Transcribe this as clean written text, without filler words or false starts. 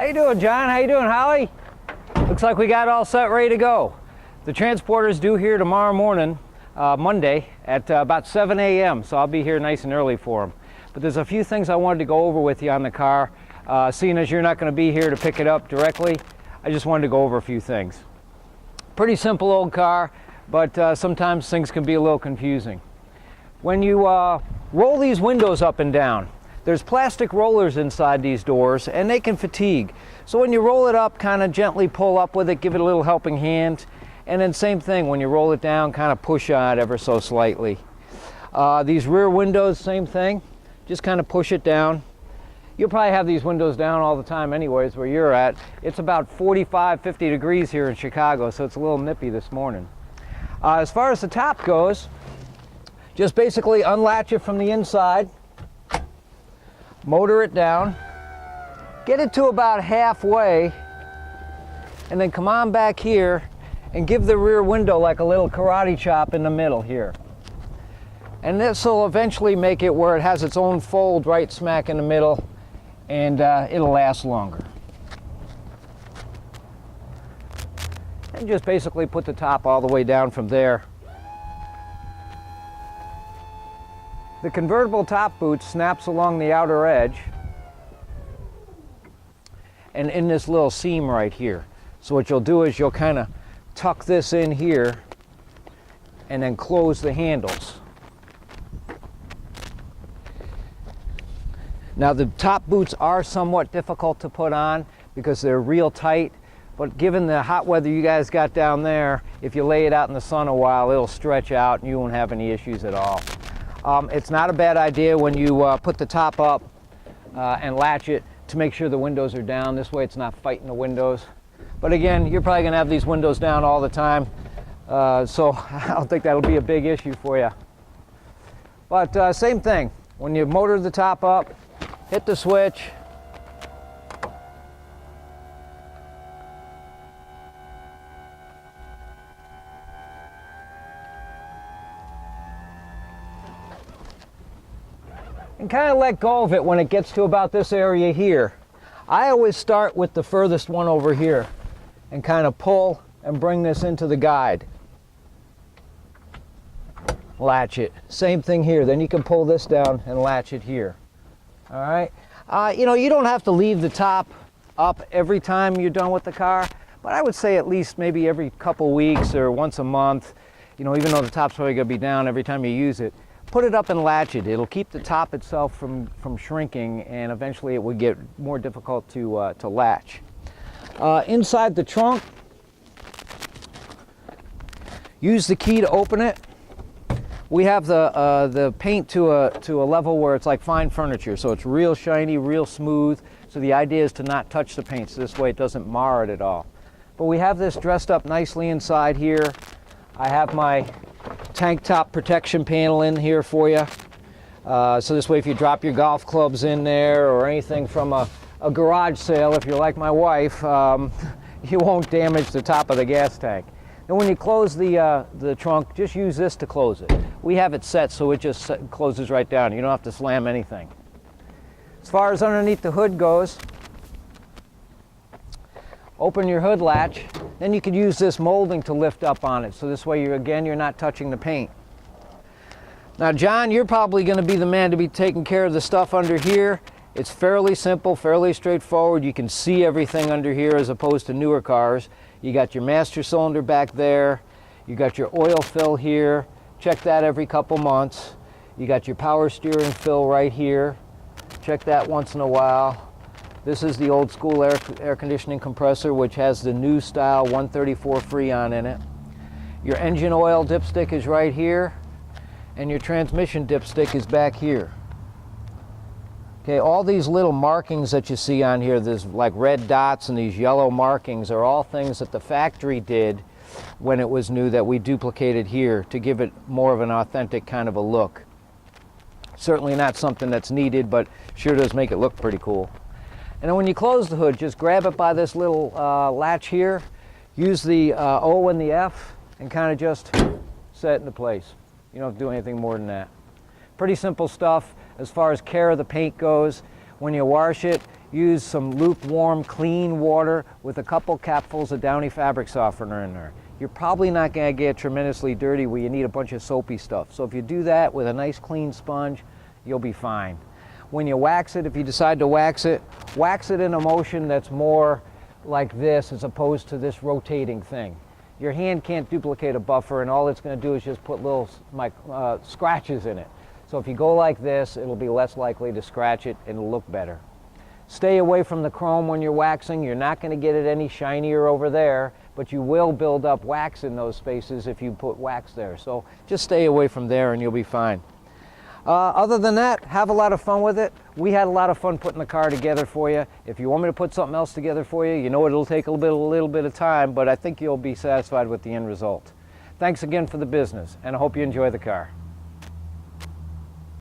How you doing, John? How you doing, Holly? Looks like we got all set, ready to go. The transporter's due here tomorrow morning, Monday, at about 7 a.m., so I'll be here nice and early for them. But there's a few things I wanted to go over with you on the car. Seeing as you're not going to be here to pick it up directly, I just wanted to go over a few things. Pretty simple old car, but sometimes things can be a little confusing. When you roll these windows up and down, there's plastic rollers inside these doors and they can fatigue. So when you roll it up, kind of gently pull up with it, give it a little helping hand. And then same thing, when you roll it down, kind of push on it ever so slightly. These rear windows, same thing. Just kind of push it down. You'll probably have these windows down all the time anyways where you're at. It's about 45, 50 degrees here in Chicago, so it's a little nippy this morning. As far as the top goes, just basically unlatch it from the inside. Motor it down, get it to about halfway, and then come on back here and give the rear window like a little karate chop in the middle here. And this will eventually make it where it has its own fold right smack in the middle, and it'll last longer. And just basically put the top all the way down from there. The convertible top boot snaps along the outer edge and in this little seam right here. So what you'll do is you'll kind of tuck this in here and then close the handles. Now the top boots are somewhat difficult to put on because they're real tight, but given the hot weather you guys got down there, if you lay it out in the sun a while, it'll stretch out and you won't have any issues at all. It's not a bad idea when you put the top up and latch it to make sure the windows are down. This way it's not fighting the windows. But again, you're probably going to have these windows down all the time, so I don't think that'll be a big issue for you. But same thing, when you motor the top up, hit the switch. And kind of let go of it when it gets to about this area here. I always start with the furthest one over here and kind of pull and bring this into the guide. Latch it. Same thing here. Then you can pull this down and latch it here. All right. You know, you don't have to leave the top up every time you're done with the car, but I would say at least maybe every couple weeks or once a month, you know, even though the top's probably going to be down every time you use it. Put it up and latch it. It'll keep the top itself from shrinking, and eventually it would get more difficult to latch. Inside the trunk, use the key to open it. We have the paint to a level where it's like fine furniture, so it's real shiny, real smooth. So the idea is to not touch the paint, so this way it doesn't mar it at all. But we have this dressed up nicely inside here. I have my tank top protection panel in here for you. So this way if you drop your golf clubs in there or anything from a garage sale, if you're like my wife, you won't damage the top of the gas tank. And when you close the trunk, just use this to close it. We have it set so it just closes right down. You don't have to slam anything. As far as underneath the hood goes, open your hood latch, then you could use this molding to lift up on it. So this way, you're not touching the paint. Now, John, you're probably going to be the man to be taking care of the stuff under here. It's fairly simple, fairly straightforward. You can see everything under here as opposed to newer cars. You got your master cylinder back there. You got your oil fill here. Check that every couple months. You got your power steering fill right here. Check that once in a while. This is the old school air conditioning compressor, which has the new style 134 Freon in it. Your engine oil dipstick is right here, and your transmission dipstick is back here. Okay, all these little markings that you see on here, there's like red dots and these yellow markings, are all things that the factory did when it was new that we duplicated here to give it more of an authentic kind of a look. Certainly not something that's needed, but sure does make it look pretty cool. And then when you close the hood, just grab it by this little latch here, use the O and the F, and kind of just set it into place. You don't have to do anything more than that. Pretty simple stuff. As far as care of the paint goes, when you wash it, use some lukewarm, clean water with a couple capfuls of Downy fabric softener in there. You're probably not going to get tremendously dirty where you need a bunch of soapy stuff. So if you do that with a nice clean sponge, you'll be fine. When you wax it, if you decide to wax it in a motion that's more like this as opposed to this rotating thing. Your hand can't duplicate a buffer, and all it's going to do is just put little scratches in it. So if you go like this, it'll be less likely to scratch it and it'll look better. Stay away from the chrome when you're waxing. You're not going to get it any shinier over there, but you will build up wax in those spaces if you put wax there. So just stay away from there and you'll be fine. Other than that, have a lot of fun with it. We had a lot of fun putting the car together for you. If you want me to put something else together for you, you know it'll take a little bit of time, but I think you'll be satisfied with the end result. Thanks again for the business, and I hope you enjoy the car.